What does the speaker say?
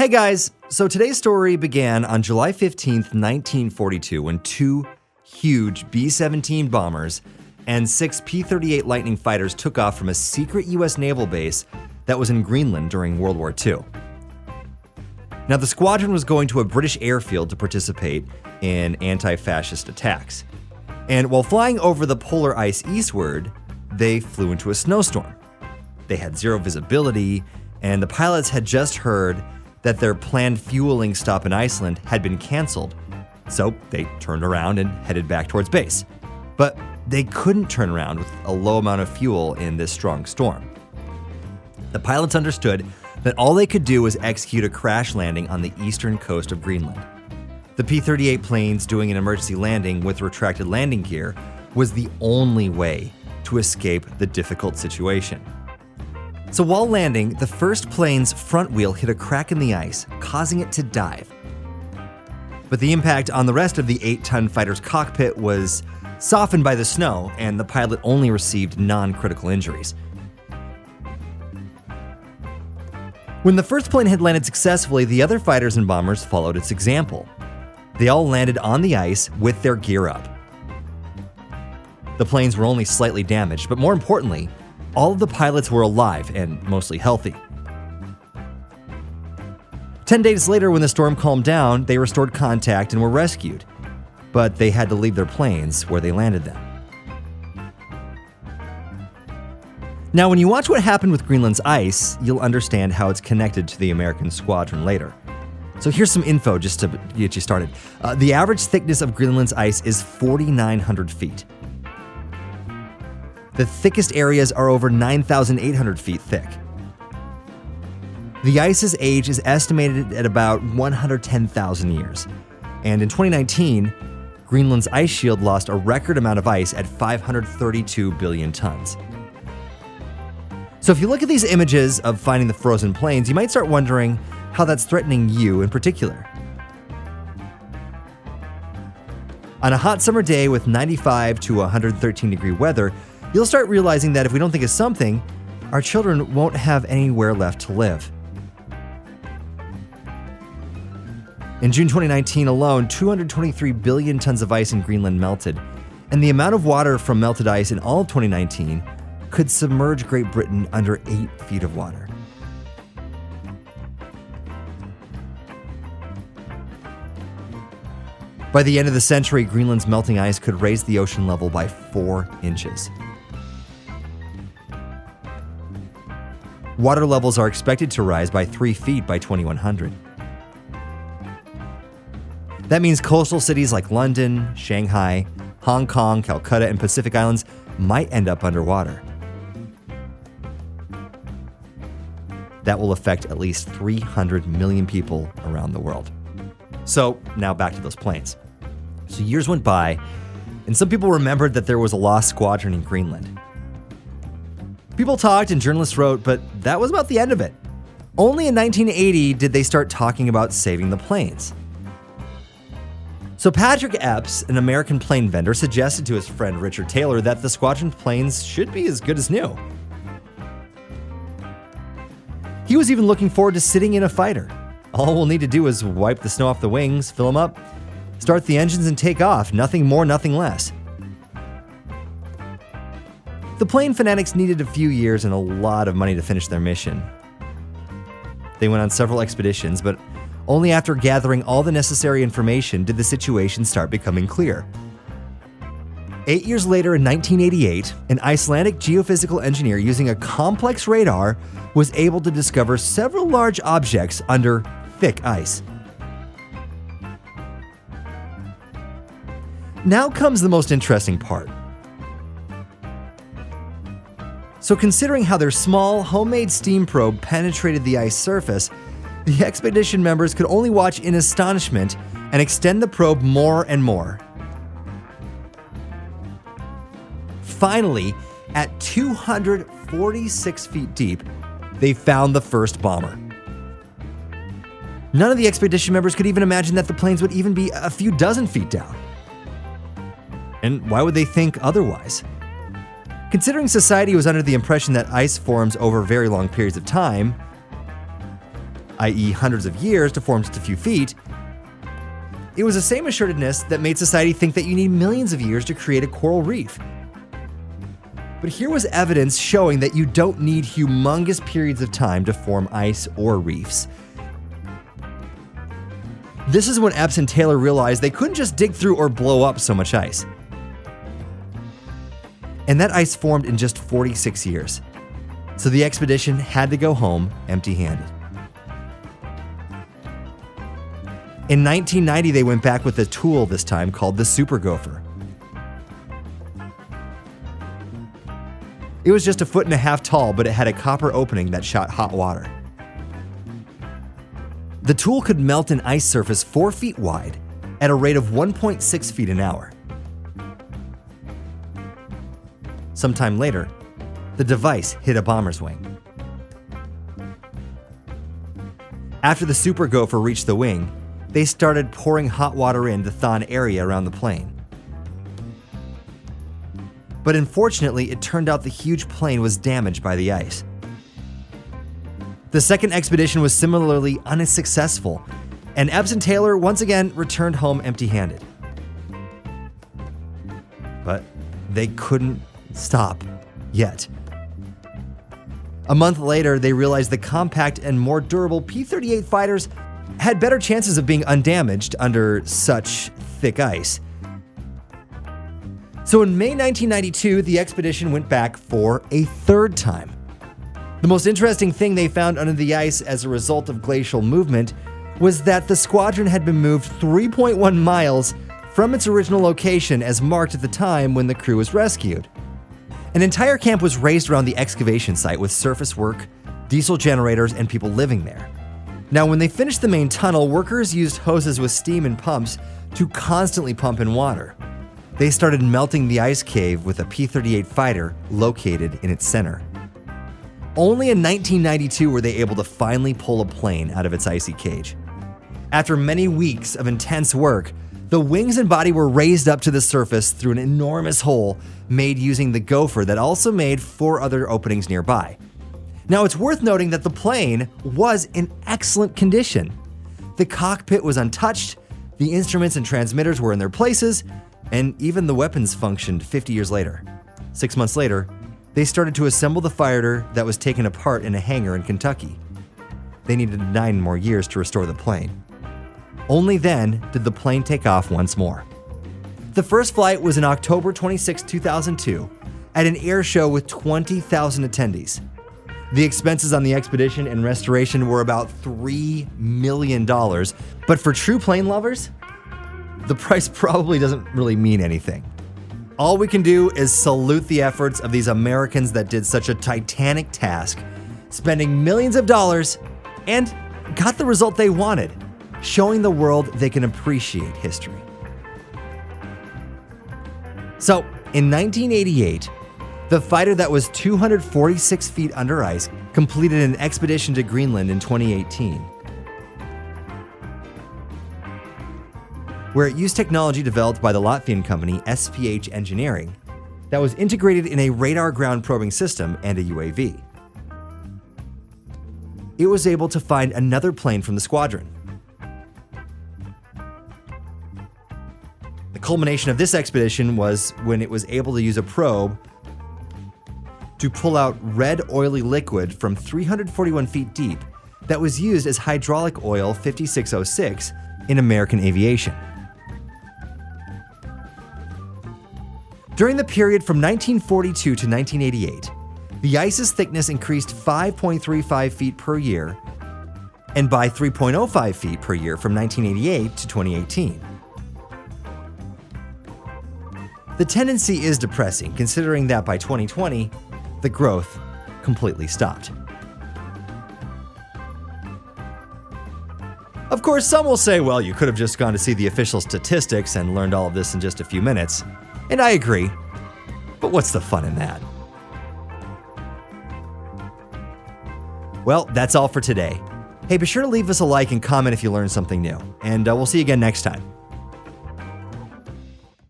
Hey guys, so today's story began on July 15th, 1942, when two huge B-17 bombers and 6 P38 Lightning fighters took off from a secret US naval base that was in Greenland during World War II. Now, the squadron was going to a British airfield to participate in anti-fascist attacks. And while flying over the polar ice eastward, they flew into a snowstorm. They had zero visibility, and the pilots had just heard that their planned fueling stop in Iceland had been canceled. So they turned around and headed back towards base. But they couldn't turn around with a low amount of fuel in this strong storm. The pilots understood that all they could do was execute a crash landing on the eastern coast of Greenland. The P-38 planes doing an emergency landing with retracted landing gear was the only way to escape the difficult situation. So while landing, the first plane's front wheel hit a crack in the ice, causing it to dive. But the impact on the rest of the 8-ton fighter's cockpit was softened by the snow, and the pilot only received non-critical injuries. When the first plane had landed successfully, the other fighters and bombers followed its example. They all landed on the ice with their gear up. The planes were only slightly damaged, but more importantly, all of the pilots were alive and mostly healthy. 10 days later, when the storm calmed down, they restored contact and were rescued, but they had to leave their planes where they landed them. Now, when you watch what happened with Greenland's ice, you'll understand how it's connected to the American squadron later. So here's some info just to get you started. The average thickness of Greenland's ice is 4,900 feet. The thickest areas are over 9,800 feet thick. The ice's age is estimated at about 110,000 years. And in 2019, Greenland's ice shield lost a record amount of ice at 532 billion tons. So if you look at these images of finding the frozen plains, you might start wondering how that's threatening you in particular. On a hot summer day with 95 to 113 degree weather, you'll start realizing that if we don't think of something, our children won't have anywhere left to live. In June 2019 alone, 223 billion tons of ice in Greenland melted, and the amount of water from melted ice in all of 2019 could submerge Great Britain under 8 feet of water. By the end of the century, Greenland's melting ice could raise the ocean level by 4 inches. Water levels are expected to rise by 3 feet by 2100. That means coastal cities like London, Shanghai, Hong Kong, Calcutta, and Pacific Islands might end up underwater. That will affect at least 300 million people around the world. So now back to those planes. So years went by, and some people remembered that there was a Lost Squadron in Greenland. People talked and journalists wrote, but that was about the end of it. Only in 1980 did they start talking about saving the planes. So Patrick Epps, an American plane vendor, suggested to his friend Richard Taylor that the squadron planes should be as good as new. He was even looking forward to sitting in a fighter. All we'll need to do is wipe the snow off the wings, fill them up, start the engines, and take off. Nothing more, nothing less. The plane fanatics needed a few years and a lot of money to finish their mission. They went on several expeditions, but only after gathering all the necessary information did the situation start becoming clear. 8 years later, in 1988, an Icelandic geophysical engineer using a complex radar was able to discover several large objects under thick ice. Now comes the most interesting part. So considering how their small, homemade steam probe penetrated the ice surface, the expedition members could only watch in astonishment and extend the probe more and more. Finally, at 246 feet deep, they found the first bomber. None of the expedition members could even imagine that the planes would even be a few dozen feet down. And why would they think otherwise? Considering society was under the impression that ice forms over very long periods of time, i.e. hundreds of years to form just a few feet, it was the same assuredness that made society think that you need millions of years to create a coral reef. But here was evidence showing that you don't need humongous periods of time to form ice or reefs. This is when Epps and Taylor realized they couldn't just dig through or blow up so much ice. And that ice formed in just 46 years. So the expedition had to go home empty-handed. In 1990, they went back with a tool this time called the Super Gopher. It was just 1.5 feet tall, but it had a copper opening that shot hot water. The tool could melt an ice surface 4 feet wide at a rate of 1.6 feet an hour. Sometime later, the device hit a bomber's wing. After the Super Gopher reached the wing, they started pouring hot water in to thaw an area around the plane. But unfortunately, it turned out the huge plane was damaged by the ice. The second expedition was similarly unsuccessful, and Epps and Taylor once again returned home empty-handed. But they couldn't stop yet. A month later, they realized the compact and more durable P38 fighters had better chances of being undamaged under such thick ice. So in May 1992, the expedition went back for a third time. The most interesting thing they found under the ice as a result of glacial movement was that the squadron had been moved 3.1 miles from its original location as marked at the time when the crew was rescued. An entire camp was raised around the excavation site with surface work, diesel generators, and people living there. Now, when they finished the main tunnel, workers used hoses with steam and pumps to constantly pump in water. They started melting the ice cave with a P-38 fighter located in its center. Only in 1992 were they able to finally pull a plane out of its icy cage. After many weeks of intense work, the wings and body were raised up to the surface through an enormous hole made using the Gopher that also made 4 other openings nearby. Now, it's worth noting that the plane was in excellent condition. The cockpit was untouched, the instruments and transmitters were in their places, and even the weapons functioned 50 years later. 6 months later, they started to assemble the fighter that was taken apart in a hangar in Kentucky. They needed 9 more years to restore the plane. Only then did the plane take off once more. The first flight was in October 26, 2002, at an air show with 20,000 attendees. The expenses on the expedition and restoration were about $3 million, but for true plane lovers, the price probably doesn't really mean anything. All we can do is salute the efforts of these Americans that did such a titanic task, spending millions of dollars, and got the result they wanted, showing the world they can appreciate history. So, in 1988, the fighter that was 246 feet under ice completed an expedition to Greenland in 2018, where it used technology developed by the Latvian company SPH Engineering that was integrated in a radar ground probing system and a UAV. It was able to find another plane from the squadron. The culmination of this expedition was when it was able to use a probe to pull out red oily liquid from 341 feet deep that was used as hydraulic oil 5606 in American aviation. During the period from 1942 to 1988, the ice's thickness increased 5.35 feet per year and by 3.05 feet per year from 1988 to 2018. The tendency is depressing, considering that by 2020, the growth completely stopped. Of course, some will say, well, you could have just gone to see the official statistics and learned all of this in just a few minutes. And I agree, but what's the fun in that? Well, that's all for today. Hey, be sure to leave us a like and comment if you learned something new, and we'll see you again next time.